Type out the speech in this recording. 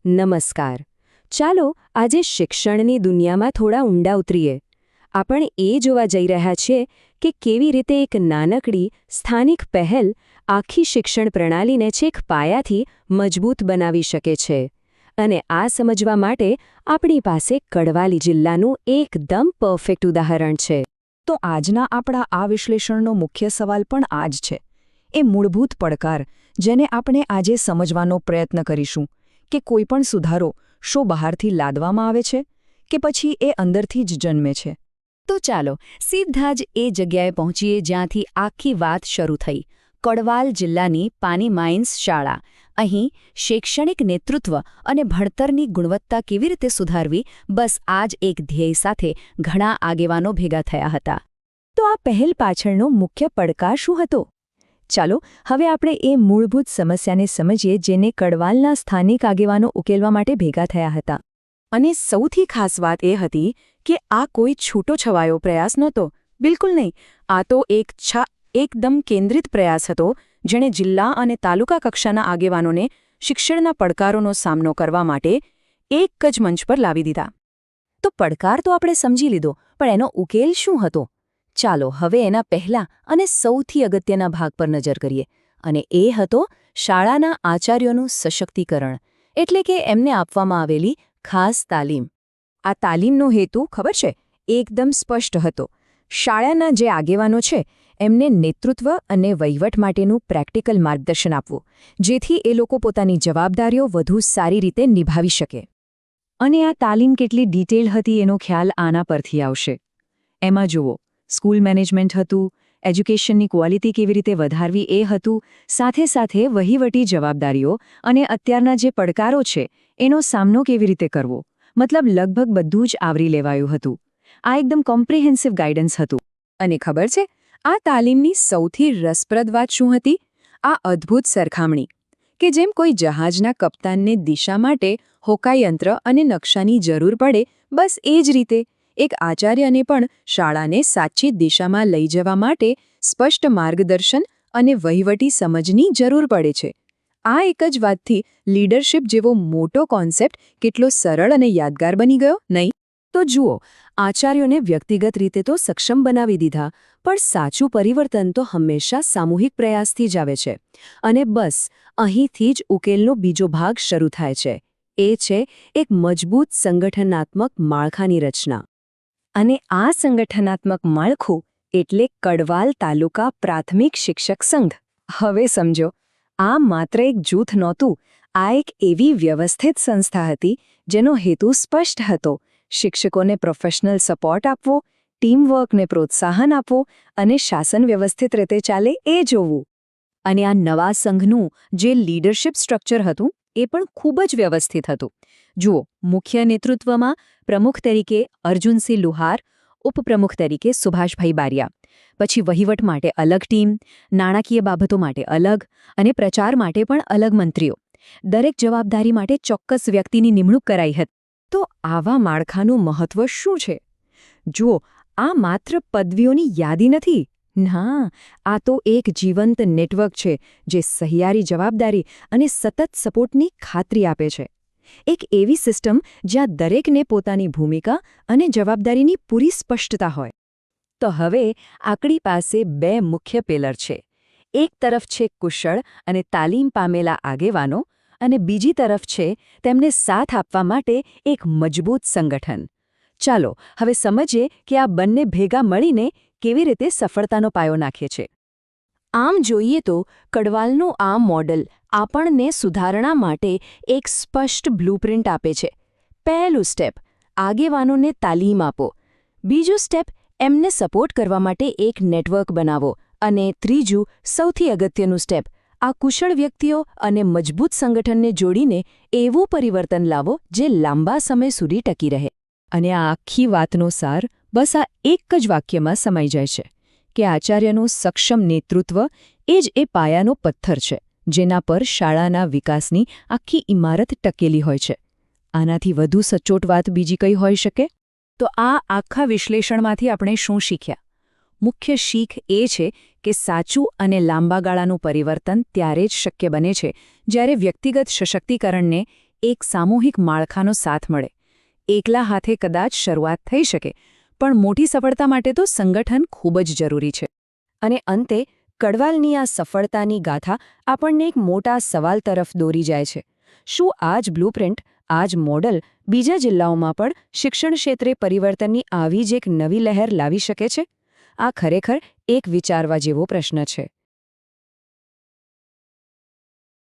નમસ્કાર. ચાલો આજે શિક્ષણની દુનિયામાં થોડા ઊંડા ઉતરીએ. આપણે એ જોવા જઈ રહ્યા છીએ કે કેવી રીતે એક નાનકડી સ્થાનિક પહેલ આખી શિક્ષણ પ્રણાલીને છેક પાયાથી મજબૂત બનાવી શકે છે. અને આ સમજવા માટે આપણી પાસે કડવાલી જિલ્લાનું એકદમ પરફેક્ટ ઉદાહરણ છે. તો આજના આપણા આ વિશ્લેષણનો મુખ્ય સવાલ પણ આ જ છે. એ મૂળભૂત પડકાર જેને આપણે આજે સમજવાનો પ્રયત્ન કરીશું કે કોઈપણ સુધારો શો બહારથી લાદવામાં આવે છે કે પછી એ અંદરથી જ જન્મે છે. તો ચાલો સીધા જ એ જગ્યાએ પહોંચીએ જ્યાંથી આખી વાત શરૂ થઈ. કડવાલ જિલ્લાની પાની માઇન્સ શાળા. અહીં શૈક્ષણિક નેતૃત્વ અને ભણતરની ગુણવત્તા કેવી રીતે સુધારવી, બસ આ જ એક ધ્યેય સાથે ઘણા આગેવાનો ભેગા થયા હતા. તો આ પહેલ પાછળનો મુખ્ય પડકાર શું હતો? ચાલો હવે આપણે એ મૂળભૂત સમસ્યાને સમજીએ જેને કડવાલના સ્થાનિક આગેવાનો ઉકેલવા માટે ભેગા થયા હતા. અને સૌથી ખાસ વાત એ હતી કે આ કોઈ છૂટોછવાયો પ્રયાસ નહોતો. બિલકુલ નહીં. આ તો એકદમ કેન્દ્રિત પ્રયાસ હતો જેણે જિલ્લા અને તાલુકા કક્ષાના આગેવાનોને શિક્ષણના પડકારોનો સામનો કરવા માટે એક જ મંચ પર લાવી દીધા. તો પડકાર તો આપણે સમજી લીધો, પણ એનો ઉકેલ શું હતો? ચાલો હવે એના પહેલા અને સૌથી અગત્યના ભાગ પર નજર કરીએ, અને એ હતો શાળાના આચાર્યોનું સશક્તિકરણ, એટલે કે એમને આપવામાં આવેલી ખાસ તાલીમ. આ તાલીમનો હેતુ ખબર છે? એકદમ સ્પષ્ટ હતો. શાળાના જે આગેવાનો છે એમને નેતૃત્વ અને વહીવટ માટેનું પ્રેક્ટિકલ માર્ગદર્શન આપવું, જેથી એ લોકો પોતાની જવાબદારીઓ વધુ સારી રીતે નિભાવી શકે. અને આ તાલીમ કેટલી ડિટેલ હતી એનો ખ્યાલ આના પરથી આવશે. એમાં જુઓ, સ્કૂલ મેનેજમેન્ટ હતું, એજ્યુકેશનની ક્વોલિટી કેવી રીતે વધારવી એ હતું, સાથે સાથે વહીવટી જવાબદારીઓ અને અત્યારના જે પડકારો છે એનો સામનો કેવી રીતે કરવો, મતલબ લગભગ બધું જ આવરી લેવાયું હતું. આ એકદમ કોમ્પ્રિહેન્સિવ ગાઈડન્સ હતું. અને ખબર છે, આ તાલીમની સૌથી રસપ્રદ વાત શું હતી? આ અદ્ભુત સરખામણી, કે જેમ કોઈ જહાજના કપ્તાનને દિશા માટે હોકાયંત્ર અને નકશાની જરૂર પડે, બસ એ જ રીતે એક આચાર્યને પણ શાળાને સાચી દિશામાં લઈ જવા માટે સ્પષ્ટ માર્ગદર્શન અને વહીવટી સમજની જરૂર પડે છે. આ એક જ વાતથી લીડરશિપ જેવો મોટો કોન્સેપ્ટ કેટલો સરળ અને યાદગાર બની ગયો, નહીં? તો જુઓ, આચાર્યોને વ્યક્તિગત રીતે તો સક્ષમ બનાવી દીધા, પણ સાચું પરિવર્તન તો હંમેશા સામૂહિક પ્રયાસથી જ આવે છે. અને બસ અહીંથી જ ઉકેલનો બીજો ભાગ શરૂ થાય છે. એ છે એક મજબૂત સંગઠનાત્મક માળખાની રચના. અને આ સંગઠનાત્મક માળખું એટલે કડવાલ તાલુકા પ્રાથમિક શિક્ષક સંઘ. હવે સમજો, આ માત્ર એક જૂથ નહોતું, આ એક એવી વ્યવસ્થિત સંસ્થા હતી જેનો હેતુ સ્પષ્ટ હતો: શિક્ષકોને પ્રોફેશનલ સપોર્ટ આપવો, ટીમવર્કને પ્રોત્સાહન આપવું અને શાસન વ્યવસ્થિત રીતે ચાલે એ જોવું. અને આ નવા સંઘનું જે લીડરશિપ સ્ટ્રક્ચર હતું એ પણ ખૂબ જ વ્યવસ્થિત હતું. જુઓ, મુખ્ય નેતૃત્વમાં પ્રમુખ તરીકે અર્જુનસિંહ લુહાર, ઉપપ્રમુખ તરીકે સુભાષભાઈ બારિયા, પછી વહીવટ માટે અલગ ટીમ, નાણાકીય બાબતો માટે અલગ અને પ્રચાર માટે પણ અલગ મંત્રીઓ. દરેક જવાબદારી માટે ચોક્કસ વ્યક્તિની નિમણૂક કરાઈ હતી. તો આવા માળખાનું મહત્વ શું છે? જુઓ, આ માત્ર પદવીઓની યાદી નથી. ના, આ તો એક જીવંત નેટવર્ક છે જે સહિયારી જવાબદારી અને સતત સપોર્ટની ખાતરી આપે છે. એક એવી સિસ્ટમ જ્યાં દરેકને પોતાની ભૂમિકા અને જવાબદારીની પૂરી સ્પષ્ટતા હોય. તો હવે આપણી પાસે બે મુખ્ય પેલર છે. એક તરફ છે કુશળ અને તાલીમ પામેલા આગેવાનો, અને બીજી તરફ છે તેમને સાથ આપવા માટે એક મજબૂત સંગઠન. ચાલો હવે સમજીએ કે આ બંને ભેગા મળીને કેવી રીતે સફળતાનો પાયો નાખે છે. આમ જોઈએ તો કડવાલનું આ મોડલ આપણને સુધારણા માટે એક સ્પષ્ટ બ્લુપ્રિન્ટ આપે છે. પહેલું સ્ટેપ, આગેવાનોને તાલીમ આપો. બીજું સ્ટેપ, એમને સપોર્ટ કરવા માટે એક નેટવર્ક બનાવો. અને ત્રીજું, સૌથી અગત્યનું સ્ટેપ, આ કુશળ વ્યક્તિઓ અને મજબૂત સંગઠનને જોડીને એવું પરિવર્તન લાવો જે લાંબા સમય સુધી ટકી રહે. અને આ આખી વાતનો સાર બસ આ એક જ વાક્યમાં સમાઈ જાય છે કે આચાર્યનું સક્ષમ નેતૃત્વ એ જ એ પાયાનો પથ્થર છે જેના પર શાળાના વિકાસની આખી ઇમારત ટકેલી હોય છે. આનાથી વધુ સચોટ વાત બીજી કઈ હોઈ શકે? તો આ આખા વિશ્લેષણમાંથી આપણે શું શીખ્યા? મુખ્ય શીખ એ છે કે સાચું અને લાંબા ગાળાનું પરિવર્તન ત્યારે જ શક્ય બને છે જ્યારે વ્યક્તિગત સશક્તિકરણને એક સામૂહિક માળખાનો સાથ મળે. એકલા હાથે કદાચ શરૂઆત થઈ શકે, પણ મોટી સફળતા માટે તો સંગઠન ખૂબ જ જરૂરી છે. અને અંતે કડવાલની આ સફળતાની ગાથા આપણને એક મોટા સવાલ તરફ દોરી જાય છે. શું આ જ બ્લુપ્રિન્ટ, આ જ મોડલ બીજા જિલ્લાઓમાં પણ શિક્ષણ ક્ષેત્રે પરિવર્તનની આવી જ એક નવી લહેર લાવી શકે છે? આ ખરેખર એક વિચારવા જેવો પ્રશ્ન છે.